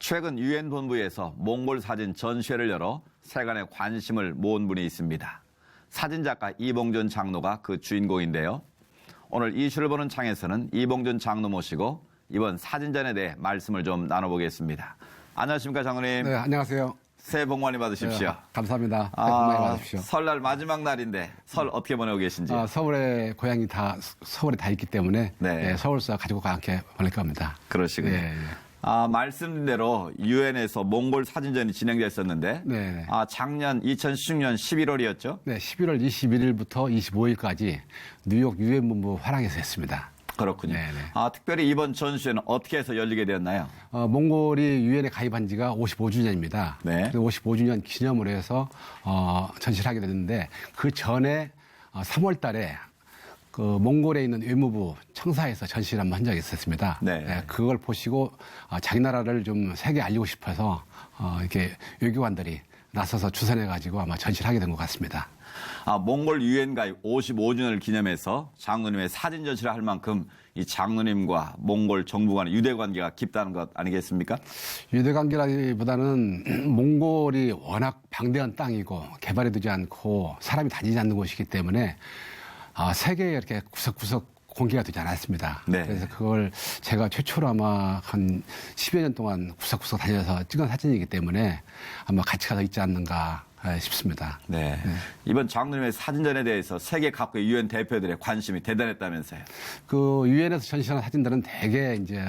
최근 유엔 본부에서 몽골 사진 전시회를 열어 세간의 관심을 모은 분이 있습니다. 사진작가 이봉준 장로가 그 주인공인데요. 오늘 이슈를 보는 창에서는 이봉준 장로 모시고 이번 사진전에 대해 말씀을 좀 나눠보겠습니다. 안녕하십니까, 장로님. 네, 안녕하세요. 새해 복 많이 받으십시오. 네, 감사합니다. 새해 복 많이 받으십시오. 설날 마지막 날인데 설 어떻게 보내고 계신지. 서울에 고향이 서울에 다 있기 때문에 네. 서울서 가지고 함께 보낼 겁니다. 그러시군요. 네, 네. 말씀드린 대로 유엔에서 몽골 사진전이 진행됐었는데 네. 작년 2016년 11월이었죠? 네, 11월 21일부터 25일까지 뉴욕 유엔 본부 화랑에서 했습니다. 그렇군요. 네, 네. 특별히 이번 전시회는 어떻게 해서 열리게 되었나요? 몽골이 유엔에 가입한 지가 55주년입니다. 네. 55주년 기념으로 해서 전시를 하게 됐는데 그 전에 3월 달에 그 몽골에 있는 외무부 청사에서 전시를 한번 한 적이 있었습니다. 네. 그걸 보시고 자기 나라를 좀 세계에 알리고 싶어서 이렇게 외교관들이 나서서 주선해가지고 아마 전시를 하게 된 것 같습니다. 몽골 유엔 가입 55주년을 기념해서 장로님의 사진 전시를 할 만큼 이 장로님과 몽골 정부 간의 유대 관계가 깊다는 것 아니겠습니까? 유대 관계라기보다는 몽골이 워낙 방대한 땅이고 개발이 되지 않고 사람이 다니지 않는 곳이기 때문에 세계에 이렇게 구석구석 공개가 되지 않았습니다. 네. 그래서 그걸 제가 최초로 아마 한 10여 년 동안 구석구석 다녀서 찍은 사진이기 때문에 아마 가치가 더 있지 않는가 싶습니다. 네. 이번 장로님의 사진전에 대해서 세계 각국의 유엔 대표들의 관심이 대단했다면서요. 그 유엔에서 전시하는 사진들은 대개 이제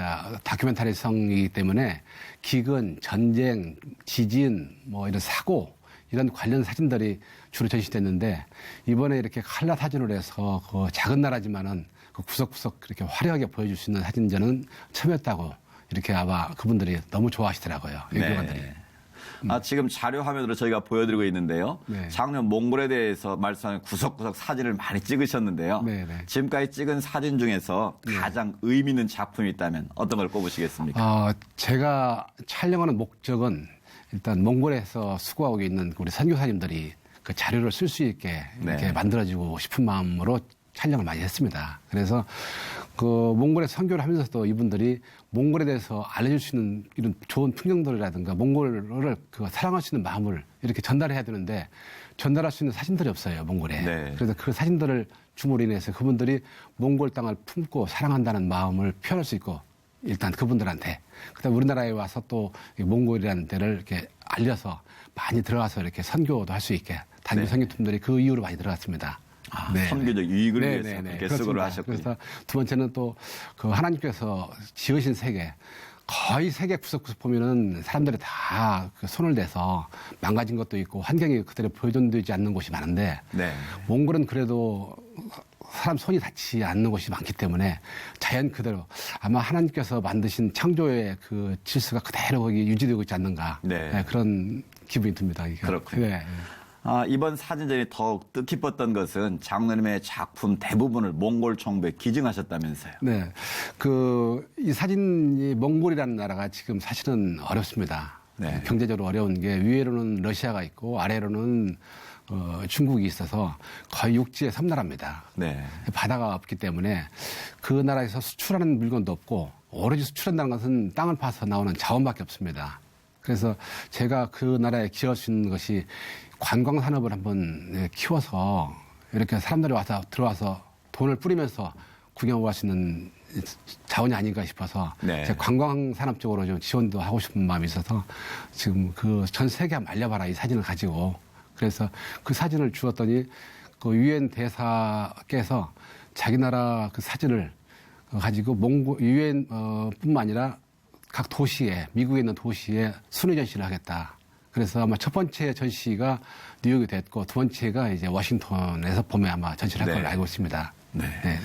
다큐멘터리성이기 때문에 기근, 전쟁, 지진, 뭐 이런 사고 이런 관련 사진들이 주로 전시됐는데 이번에 이렇게 칼라 사진으로 해서 그 작은 나라지만은 그 구석구석 그렇게 화려하게 보여줄 수 있는 사진전은 처음이었다고 이렇게 아마 그분들이 너무 좋아하시더라고요. 외교관들이. 네. 지금 자료 화면으로 저희가 보여드리고 있는데요. 네. 작년 몽골에 대해서 말씀하신 구석구석 사진을 많이 찍으셨는데요. 네, 네. 지금까지 찍은 사진 중에서 가장 의미 있는 작품이 있다면 어떤 걸 꼽으시겠습니까? 제가 촬영하는 목적은 일단 몽골에서 수고하고 있는 우리 선교사님들이 그 자료를 쓸 수 있게 이렇게 네. 만들어주고 싶은 마음으로 촬영을 많이 했습니다. 그래서 그 몽골에 선교를 하면서도 이분들이 몽골에 대해서 알려줄 수 있는 이런 좋은 풍경들이라든가 몽골을 그 사랑할 수 있는 마음을 이렇게 전달해야 되는데 전달할 수 있는 사진들이 없어요, 몽골에. 네. 그래서 그 사진들을 줌으로 인해서 그분들이 몽골 땅을 품고 사랑한다는 마음을 표현할 수 있고 일단 그분들한테 그다음 우리나라에 와서 또 몽골이라는 데를 이렇게 알려서 많이 들어가서 이렇게 선교도 할 수 있게 단기 네. 선교팀들이 그 이유로 많이 들어갔습니다. 선교적 유익을 위해서 그렇게 수고를 하셨군요. 그래서 두 번째는 또 그 하나님께서 지으신 세계 거의 세계 구석구석 보면은 사람들이 다 그 손을 대서 망가진 것도 있고 환경이 그대로 보존되지 않는 곳이 많은데 네. 몽골은 그래도 사람 손이 닿지 않는 곳이 많기 때문에 자연 그대로 아마 하나님께서 만드신 창조의 그 질서가 그대로 거기 유지되고 있지 않는가. 네. 그런 기분이 듭니다. 이게. 그렇군요. 네. 이번 사진전이 더욱 뜻깊었던 것은 장로님의 작품 대부분을 몽골 정부에 기증하셨다면서요. 네. 이 사진이 몽골이라는 나라가 지금 사실은 어렵습니다. 네. 경제적으로 어려운 게 위에로는 러시아가 있고 아래로는 중국이 있어서 거의 육지의 섬나라입니다. 네. 바다가 없기 때문에 그 나라에서 수출하는 물건도 없고 오로지 수출한다는 것은 땅을 파서 나오는 자원밖에 없습니다. 그래서 제가 그 나라에 기여할 수 있는 것이 관광 산업을 한번 키워서 이렇게 사람들이 들어와서 돈을 뿌리면서 구경하고 갈 수 있는 자원이 아닌가 싶어서 네. 제가 관광 산업 쪽으로 좀 지원도 하고 싶은 마음이 있어서 지금 그 전 세계 한번 알려봐라 이 사진을 가지고 그래서 그 사진을 주었더니 그 유엔 대사께서 자기 나라 그 사진을 가지고 몽골 유엔 뿐만 아니라 각 도시에 미국에 있는 도시에 순회 전시를 하겠다. 그래서 아마 첫 번째 전시가 뉴욕이 됐고 두 번째가 이제 워싱턴에서 봄에 아마 전시를 할 네. 걸로 알고 있습니다. 네. 네.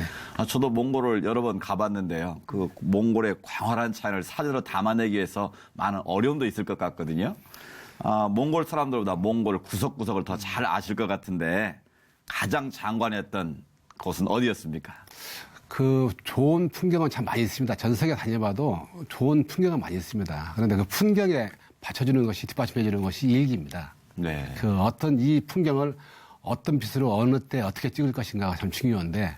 저도 몽골을 여러 번 가봤는데요. 그 몽골의 광활한 자연을 사진으로 담아내기 위해서 많은 어려움도 있을 것 같거든요. 몽골 사람들보다 몽골 구석구석을 더 잘 아실 것 같은데 가장 장관이었던 곳은 어디였습니까? 그 좋은 풍경은 참 많이 있습니다. 전 세계 다녀봐도 좋은 풍경은 많이 있습니다. 그런데 그 풍경에 받쳐주는 것이 뒷받침해주는 것이 일기입니다. 네. 그 어떤 이 풍경을 어떤 빛으로 어느 때 어떻게 찍을 것인가가 참 중요한데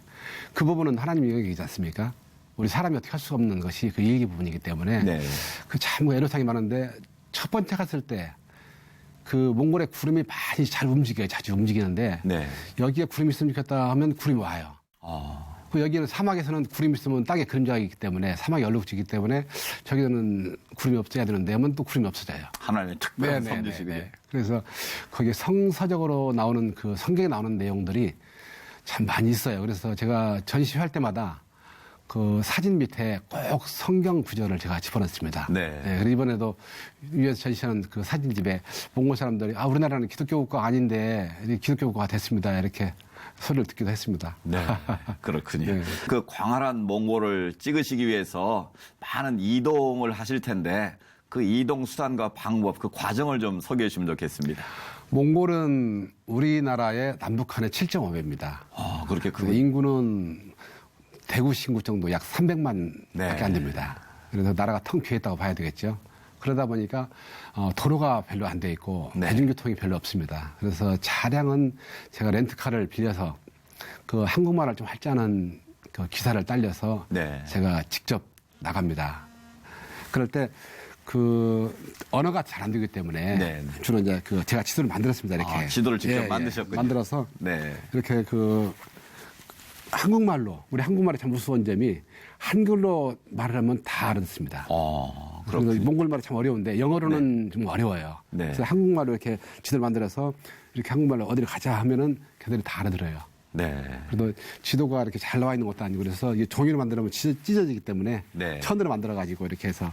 그 부분은 하나님 영역이지 않습니까? 우리 사람이 어떻게 할 수 없는 것이 그 일기 부분이기 때문에 네. 그 참 애로사항이 많은데 첫 번째 갔을 때 그 몽골의 구름이 많이 잘 움직여요. 자주 움직이는데 네. 여기에 구름이 있으면 좋겠다 하면 구름이 와요. 그 여기는 사막에서는 구름이 있으면 땅에 그림자가 있기 때문에 사막이 얼룩지기 때문에 저기는 구름이 없어야 되는데 하면 또 구름이 없어져요. 하나님의 특별한 섭리시군요. 그래서 거기에 성서적으로 나오는 그 성경에 나오는 내용들이 참 많이 있어요. 그래서 제가 전시할 때마다 그 사진 밑에 꼭 성경 구절을 제가 집어넣습니다. 네. 그리고 이번에도 위에서 전시하는 그 사진집에 몽골 사람들이 우리나라는 기독교 국가가 아닌데 기독교 국가가 됐습니다. 이렇게 소리를 듣기도 했습니다. 네, 그렇군요. 네. 그 광활한 몽골을 찍으시기 위해서 많은 이동을 하실 텐데 그 이동 수단과 방법, 그 과정을 좀 소개해 주시면 좋겠습니다. 몽골은 우리나라의 남북한의 7.5배입니다. 그렇게 그 인구는 대구 신구 정도 약 300만 네. 밖에 안 됩니다. 그래서 나라가 텅 비어있다고 봐야 되겠죠. 그러다 보니까 도로가 별로 안 돼 있고 네. 대중교통이 별로 없습니다. 그래서 차량은 제가 렌트카를 빌려서 그 한국말을 좀 할 줄 아는 그 기사를 딸려서 네. 제가 직접 나갑니다. 그럴 때 그 언어가 잘 안 되기 때문에 네, 네. 주로 이제 그 제가 지도를 만들었습니다. 이렇게 지도를 직접 만드셨군요. 만들어서 네. 이렇게 그 한국말로 우리 한국말이 참 무서운 점이 한글로 말을 하면 다 알아듣습니다. 그래서 그렇군요. 몽골말이 참 어려운데 영어로는 좀 어려워요. 네. 그래서 한국말로 이렇게 지도를 만들어서 이렇게 한국말로 어디를 가자 하면은 걔들이 다 알아들어요. 네. 그래도 지도가 이렇게 잘 나와 있는 것도 아니고 그래서 이게 종이로 만들면 찢어지기 때문에 네. 천으로 만들어 가지고 이렇게 해서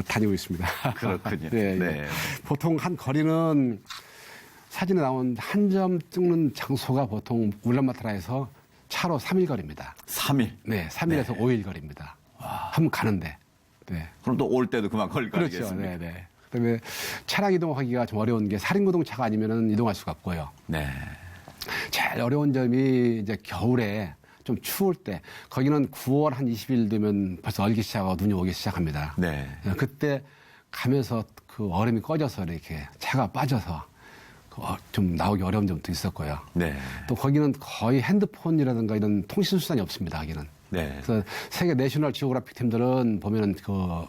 다니고 있습니다. 그렇군요. 네, 네. 보통 한 거리는 사진에 나온 한 점 찍는 장소가 보통 울란바토르에서 차로 3일 거리입니다. 3일? 네, 3일에서 5일 거리입니다. 한번 가는데. 네. 그럼 또 올 때도 그만 걸릴 거 그렇죠. 아니겠습니까? 네, 네. 그다음에 차량 이동하기가 좀 어려운 게 사륜구동차가 아니면은 이동할 수가 없고요. 네. 제일 어려운 점이 이제 겨울에 좀 추울 때 거기는 9월 한 20일 되면 벌써 얼기 시작하고 눈이 오기 시작합니다. 네. 그때 가면서 그 얼음이 꺼져서 이렇게 차가 빠져서 좀 나오기 어려운 점도 있었고요. 네. 또 거기는 거의 핸드폰이라든가 이런 통신 수단이 없습니다. 거기는. 네. 그래서 세계 내셔널 지오그래픽 팀들은 보면은 그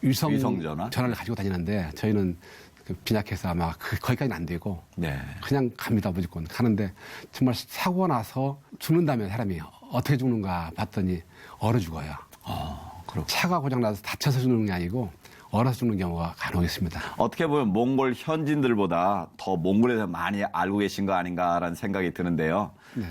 위성 전화를 가지고 다니는데 저희는 그 빈약해서 아마 거기까지는 안 되고 네. 그냥 갑니다. 무조건 가는데 정말 사고가 나서 죽는다면 사람이 어떻게 죽는가 봤더니 얼어 죽어요. 차가 고장나서 다쳐서 죽는 게 아니고 얼어서 죽는 경우가 간혹 있습니다. 어떻게 보면 몽골 현지인들보다 더 몽골에 대해서 많이 알고 계신 거 아닌가라는 생각이 드는데요. 네.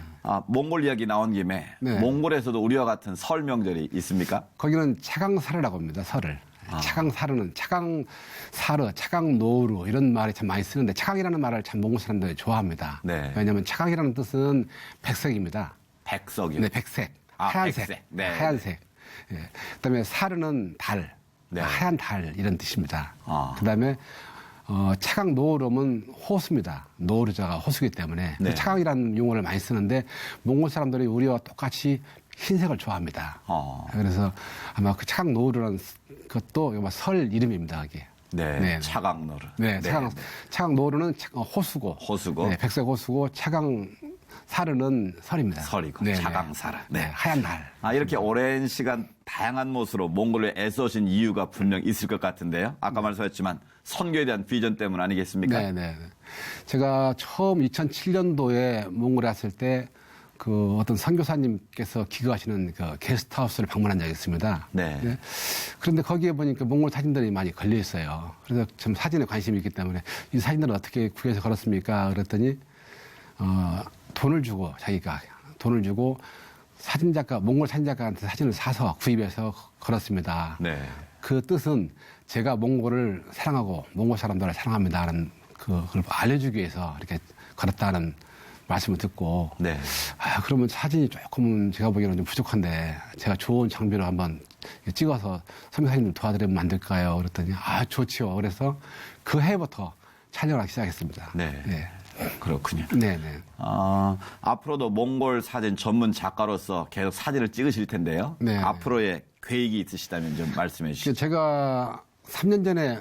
몽골 이야기 나온 김에 네. 몽골에서도 우리와 같은 설 명절이 있습니까? 거기는 차강사르라고 합니다. 설을. 차강사르는 차강사르, 차강노루 이런 말이 참 많이 쓰는데 차강이라는 말을 참 몽골 사람들이 좋아합니다. 네. 왜냐하면 차강이라는 뜻은 백색입니다. 백석이요. 네, 백색. 하얀색. 백색. 네. 하얀색. 예. 그다음에 사르는 달. 네. 하얀 달 이런 뜻입니다. 아. 그다음에 차강 노을음은 호수입니다. 노르자가 호수기 때문에 네. 차강이라는 용어를 많이 쓰는데 몽골 사람들이 우리와 똑같이 흰색을 좋아합니다. 그래서 아마 그 차강 노르라는 것도 아마 설 이름입니다. 그게. 네. 네. 차강노르. 네, 차강 노르는 호수고, 호수고. 네, 백색 호수고 차강 사르는 설입니다. 설이고 네, 차강사르. 네, 하얀 달. 이렇게 오랜 시간 다양한 모습으로 몽골에 애써신 이유가 분명 있을 것 같은데요. 아까 말씀하셨지만 선교에 대한 비전 때문 아니겠습니까? 네, 네. 제가 처음 2007년도에 몽골에 왔을 때 그 어떤 선교사님께서 기거하시는 그 게스트하우스를 방문한 적이 있습니다. 네. 그런데 거기에 보니까 몽골 사진들이 많이 걸려 있어요. 그래서 좀 사진에 관심이 있기 때문에 이 사진들은 어떻게 구해서 걸었습니까? 그랬더니 돈을 주고 자기가 돈을 주고 사진작가 몽골 사진작가한테 사진을 사서 구입해서 걸었습니다. 네. 그 뜻은 제가 몽골을 사랑하고 몽골 사람들을 사랑합니다라는 그걸 알려주기 위해서 이렇게 걸었다는 말씀을 듣고 네. 그러면 사진이 조금은 제가 보기에는 좀 부족한데 제가 좋은 장비로 한번 찍어서 선교사님들 도와드리면 안 될까요? 그랬더니 좋지요. 그래서 그 해부터 촬영을 하기 시작했습니다. 네. 네. 그렇군요. 네, 네. 앞으로도 몽골 사진 전문 작가로서 계속 사진을 찍으실 텐데요. 네. 앞으로의 계획이 있으시다면 좀 말씀해 주시죠. 제가 3년 전에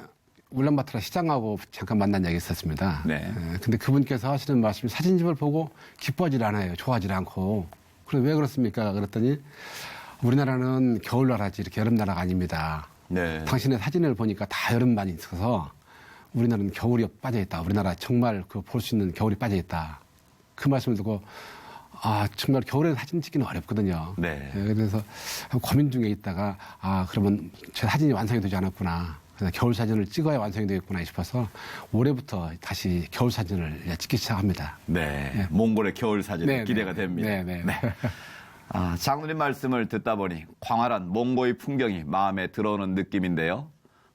울란바토르 시장하고 잠깐 만난 적이 있었습니다. 네. 근데 그분께서 하시는 말씀이 사진집을 보고 기뻐하지 않아요. 좋아하지 않고. 그래 왜 그렇습니까? 그랬더니 우리나라는 겨울나라지 이렇게 여름나라가 아닙니다. 네. 당신의 사진을 보니까 다 여름만 있어서 우리나라는 겨울이 빠져있다. 우리나라 정말 그 볼 수 있는 겨울이 빠져있다. 그 말씀을 듣고 정말 겨울에 사진 찍기는 어렵거든요. 네. 그래서 고민 중에 있다가 그러면 제 사진이 완성이 되지 않았구나. 그래서 겨울 사진을 찍어야 완성이 되겠구나 싶어서 올해부터 다시 겨울 사진을 찍기 시작합니다. 네. 몽골의 겨울 사진 네, 기대가 네. 됩니다. 네, 네. 장로님 말씀을 듣다 보니 광활한 몽고의 풍경이 마음에 들어오는 느낌인데요.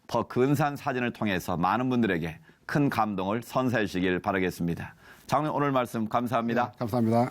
더 근사한 사진을 통해서 많은 분들에게 큰 감동을 선사해 주시길 바라겠습니다. 장로님 오늘 말씀 감사합니다. 감사합니다.